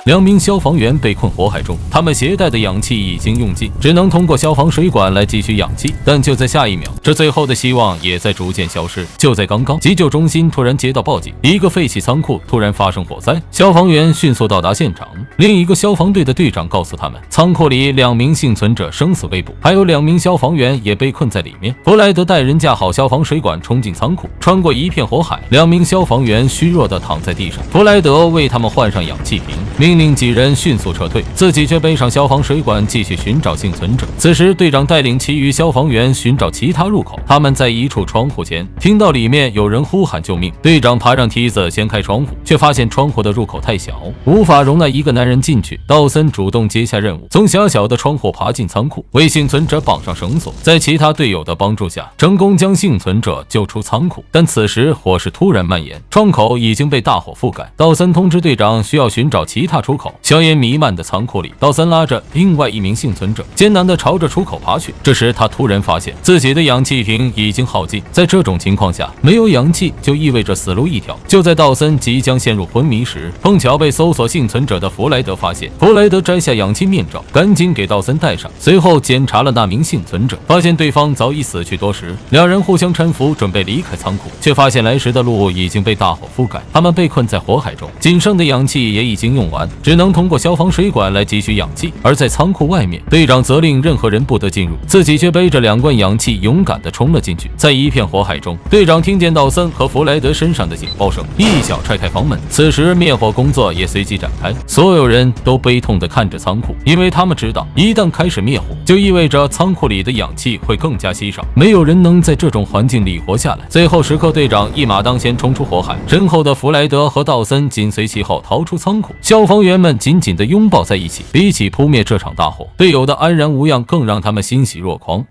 2名消防员被困火海中，他们携带的氧气已经用尽，只能通过消防水管来汲取氧气。但就在下一秒，这最后的希望也在逐渐消失。就在刚刚，急救中心突然接到报警，一个废弃仓库突然发生火灾。消防员迅速到达现场，另一个消防队的队长告诉他们，仓库里2名幸存者生死未卜，还有2名消防员也被困在里面。弗莱德带人架好消防水管冲进仓库，穿过一片火海，2名消防员虚弱地躺在地上。弗莱德为他们换上氧气瓶，命令几人迅速撤退，自己却背上消防水管继续寻找幸存者。此时，队长带领其余消防员寻找其他入口。他们在一处窗户前听到里面有人呼喊救命，队长爬上梯子掀开窗户，却发现窗户的入口太小，无法容纳一个男人进去。道森主动接下任务，从狭小的窗户爬进仓库，为幸存者绑上绳索，在其他队友的帮助下，成功将幸存者救出仓库。但此时火势突然蔓延，窗口已经被大火覆盖。道森通知队长需要寻找其他出口。硝烟弥漫的仓库里，道森拉着另外1名幸存者，艰难地朝着出口爬去。这时他突然发现自己的氧气瓶已经耗尽，在这种情况下，没有氧气就意味着死路一条。就在道森即将陷入昏迷时，碰巧被搜索幸存者的弗莱德发现。弗莱德摘下氧气面罩，赶紧给道森戴上，随后检查了那名幸存者，发现对方早已死去多时。2人互相搀扶，准备离开仓库，却发现来时的路已经被大火覆盖，他们被困在火海中，仅剩的氧气也已经用完，只能通过消防水管来汲取氧气。而在仓库外面，队长责令任何人不得进入，自己却背着2罐氧气勇敢地冲了进去。在一片火海中，队长听见道森和弗莱德身上的警报声，一脚踹开房门。此时灭火工作也随即展开，所有人都悲痛地看着仓库，因为他们知道一旦开始灭火，就意味着仓库里的氧气会更加稀少，没有人能在这种环境里活下来。最后时刻，队长一马当先冲出火海，身后的弗莱德和道森紧随其后逃出仓库。消防员们紧紧地拥抱在一起，比起扑灭这场大火，队友的安然无恙更让他们欣喜若狂。